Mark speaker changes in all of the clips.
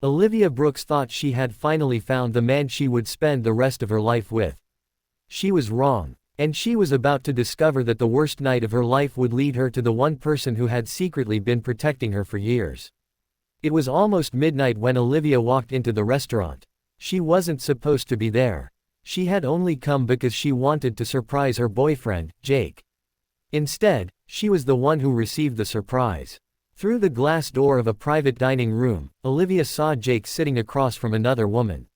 Speaker 1: Olivia Brooks thought she had finally found the man she would spend the rest of her life with. She was wrong. And she was about to discover that the worst night of her life would lead her to the one person who had secretly been protecting her for years. It was almost midnight when Olivia walked into the restaurant. She wasn't supposed to be there. She had only come because she wanted to surprise her boyfriend, Jake. Instead, she was the one who received the surprise. Through the glass door of a private dining room, Olivia saw Jake sitting across from another woman.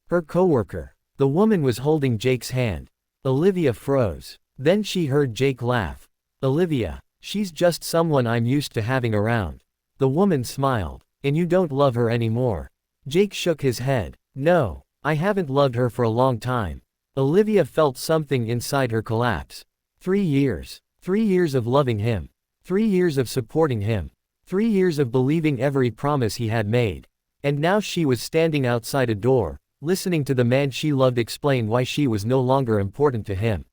Speaker 1: Her coworker. The woman was holding Jake's hand. Olivia froze. Then she heard Jake laugh. "Olivia, she's just someone I'm used to having around." The woman smiled. "And you don't love her anymore?" Jake shook his head. "No, I haven't loved her for a long time." Olivia felt something inside her collapse. 3 years. 3 years of loving him. 3 years of supporting him. 3 years of believing every promise he had made. And now she was standing outside a door, listening to the man she loved explain why she was no longer important to him.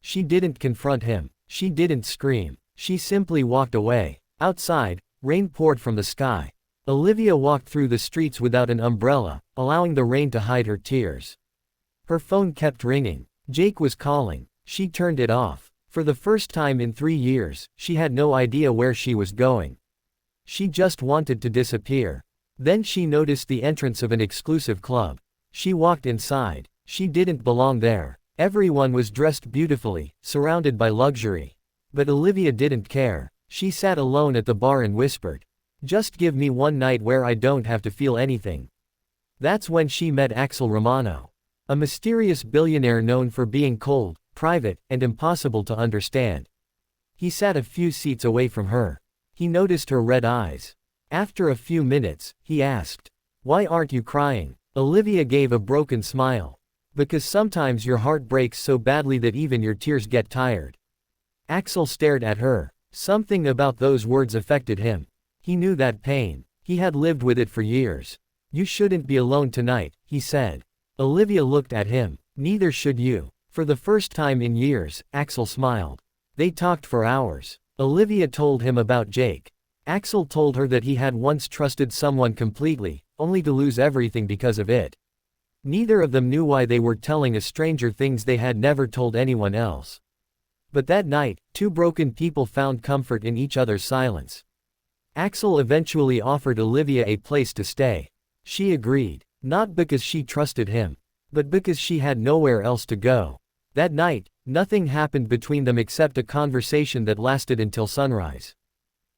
Speaker 1: She didn't confront him. She didn't scream. She simply walked away. Outside, rain poured from the sky. Olivia walked through the streets without an umbrella, allowing the rain to hide her tears. Her phone kept ringing. Jake was calling. She turned it off. For the first time in 3 years, she had no idea where she was going. She just wanted to disappear. Then she noticed the entrance of an exclusive club. She walked inside. She didn't belong there. Everyone was dressed beautifully, surrounded by luxury. But Olivia didn't care. She sat alone at the bar and whispered, "Just give me one night where I don't have to feel anything." That's when she met Axel Romano. A mysterious billionaire known for being cold, private, and impossible to understand. He sat a few seats away from her. He noticed her red eyes. After a few minutes, he asked, "Why aren't you crying?" Olivia gave a broken smile. "Because sometimes your heart breaks so badly that even your tears get tired." Axel stared at her. Something about those words affected him. He knew that pain. He had lived with it for years. "You shouldn't be alone tonight," he said. Olivia looked at him. "Neither should you." For the first time in years, Axel smiled. They talked for hours. Olivia told him about Jake. Axel told her that he had once trusted someone completely, only to lose everything because of it. Neither of them knew why they were telling a stranger things they had never told anyone else. But that night, two broken people found comfort in each other's silence. Axel eventually offered Olivia a place to stay. She agreed, not because she trusted him, but because she had nowhere else to go. That night, nothing happened between them except a conversation that lasted until sunrise.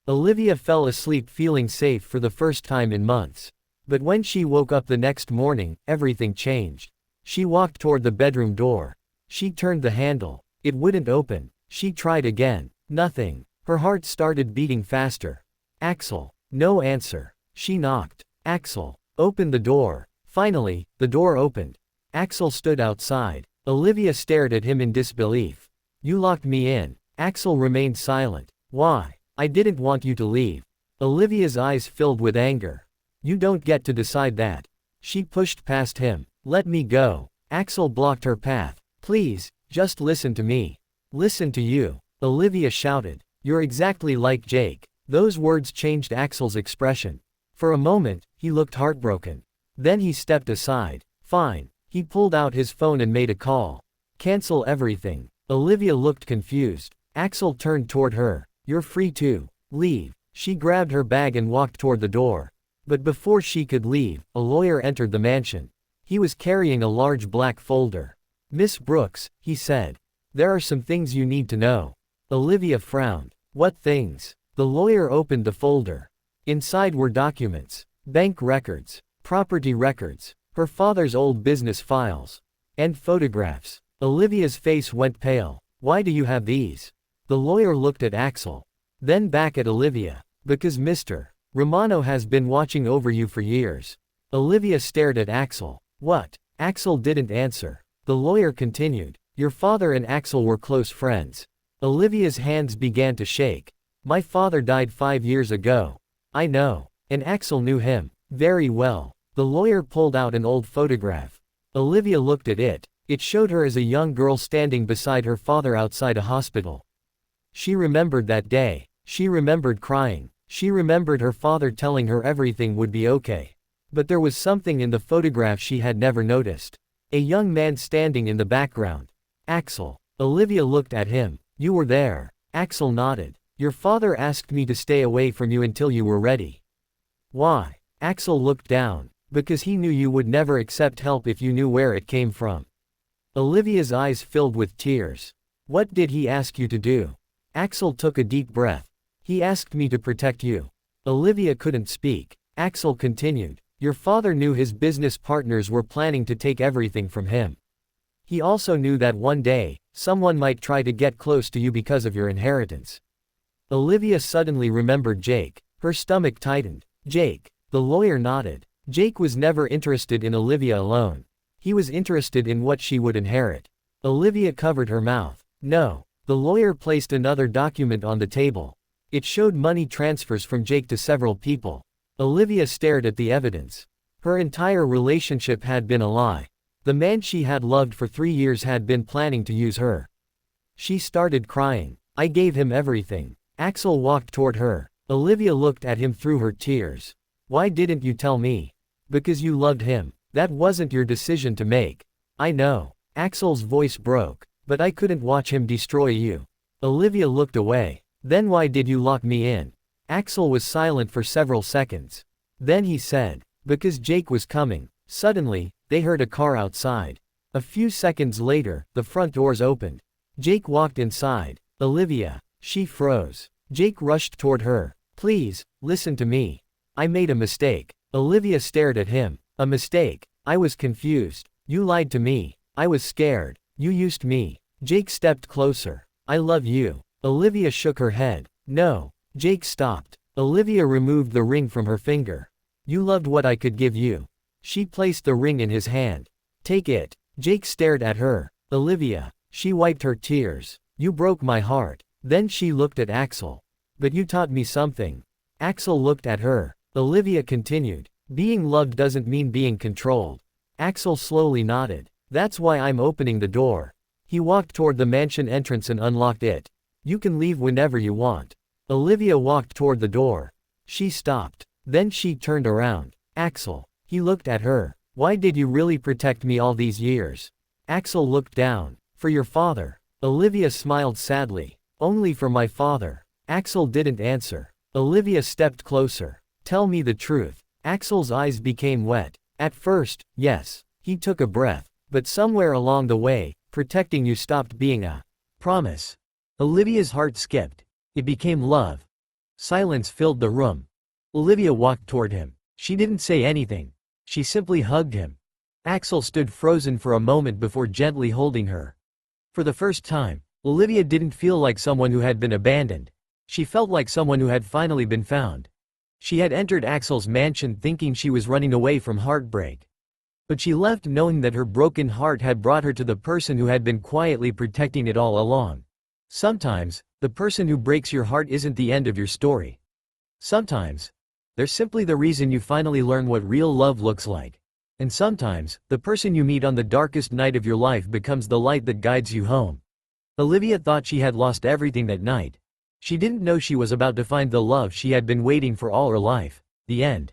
Speaker 1: Olivia fell asleep feeling safe for the first time in months. But when she woke up the next morning, everything changed. She walked toward the bedroom door. She turned the handle. It wouldn't open. She tried again. Nothing. Her heart started beating faster. "Axel." No answer. She knocked. "Axel, open the door." Finally, the door opened. Axel stood outside. Olivia stared at him in disbelief. "You locked me in." Axel remained silent. "Why?" "I didn't want you to leave." Olivia's eyes filled with anger. "You don't get to decide that." She pushed past him. "Let me go." Axel blocked her path. "Please, just listen to me." "Listen to you?" Olivia shouted. "You're exactly like Jake." Those words changed Axel's expression. For a moment, he looked heartbroken. Then he stepped aside. "Fine." He pulled out his phone and made a call. "Cancel everything." Olivia looked confused. Axel turned toward her. "You're free to leave." She grabbed her bag and walked toward the door. But before she could leave, a lawyer entered the mansion. He was carrying a large black folder. "Miss Brooks," he said. "There are some things you need to know." Olivia frowned. "What things?" The lawyer opened the folder. Inside were documents, bank records, property records, her father's old business files, and photographs. Olivia's face went pale. "Why do you have these?" The lawyer looked at Axel. Then back at Olivia. "Because Mr. Romano has been watching over you for years." Olivia stared at Axel. "What?" Axel didn't answer. The lawyer continued. "Your father and Axel were close friends." Olivia's hands began to shake. "My father died 5 years ago." "I know. And Axel knew him very well." The lawyer pulled out an old photograph. Olivia looked at it. It showed her as a young girl standing beside her father outside a hospital. She remembered that day. She remembered crying. She remembered her father telling her everything would be okay. But there was something in the photograph she had never noticed. A young man standing in the background. Axel. Olivia looked at him. You were there. Axel nodded. Your father asked me to stay away from you until you were ready. Why? Axel looked down. Because he knew you would never accept help if you knew where it came from. Olivia's eyes filled with tears. What did he ask you to do? Axel took a deep breath. He asked me to protect you. Olivia couldn't speak. Axel continued. Your father knew his business partners were planning to take everything from him. He also knew that one day, someone might try to get close to you because of your inheritance. Olivia suddenly remembered Jake. Her stomach tightened. Jake. The lawyer nodded. Jake was never interested in Olivia alone. He was interested in what she would inherit. Olivia covered her mouth. No. The lawyer placed another document on the table. It showed money transfers from Jake to several people. Olivia stared at the evidence. Her entire relationship had been a lie. The man she had loved for 3 years had been planning to use her. She started crying. I gave him everything. Axel walked toward her. Olivia looked at him through her tears. Why didn't you tell me? Because you loved him. That wasn't your decision to make. I know. Axel's voice broke. But I couldn't watch him destroy you. Olivia looked away. Then why did you lock me in? Axel was silent for several seconds. Then he said, because Jake was coming. Suddenly, they heard a car outside. A few seconds later, the front doors opened. Jake walked inside. Olivia. She froze. Jake rushed toward her. Please, listen to me. I made a mistake. Olivia stared at him. A mistake. I was confused. You lied to me. I was scared. You used me. Jake stepped closer. I love you. Olivia shook her head. No. Jake stopped. Olivia removed the ring from her finger. You loved what I could give you. She placed the ring in his hand. Take it. Jake stared at her. Olivia. She wiped her tears. You broke my heart. Then she looked at Axel. But you taught me something. Axel looked at her. Olivia continued. Being loved doesn't mean being controlled. Axel slowly nodded. That's why I'm opening the door. He walked toward the mansion entrance and unlocked it. You can leave whenever you want. Olivia walked toward the door. She stopped. Then she turned around. Axel. He looked at her. Why did you really protect me all these years? Axel looked down. For your father. Olivia smiled sadly. Only for my father. Axel didn't answer. Olivia stepped closer. Tell me the truth. Axel's eyes became wet. At first, yes. He took a breath. But somewhere along the way, protecting you stopped being a promise. Olivia's heart skipped. It became love. Silence filled the room. Olivia walked toward him. She didn't say anything. She simply hugged him. Axel stood frozen for a moment before gently holding her. For the first time, Olivia didn't feel like someone who had been abandoned. She felt like someone who had finally been found. She had entered Axel's mansion thinking she was running away from heartbreak. But she left knowing that her broken heart had brought her to the person who had been quietly protecting it all along. Sometimes, the person who breaks your heart isn't the end of your story. Sometimes, they're simply the reason you finally learn what real love looks like. And sometimes, the person you meet on the darkest night of your life becomes the light that guides you home. Olivia thought she had lost everything that night. She didn't know she was about to find the love she had been waiting for all her life. The end.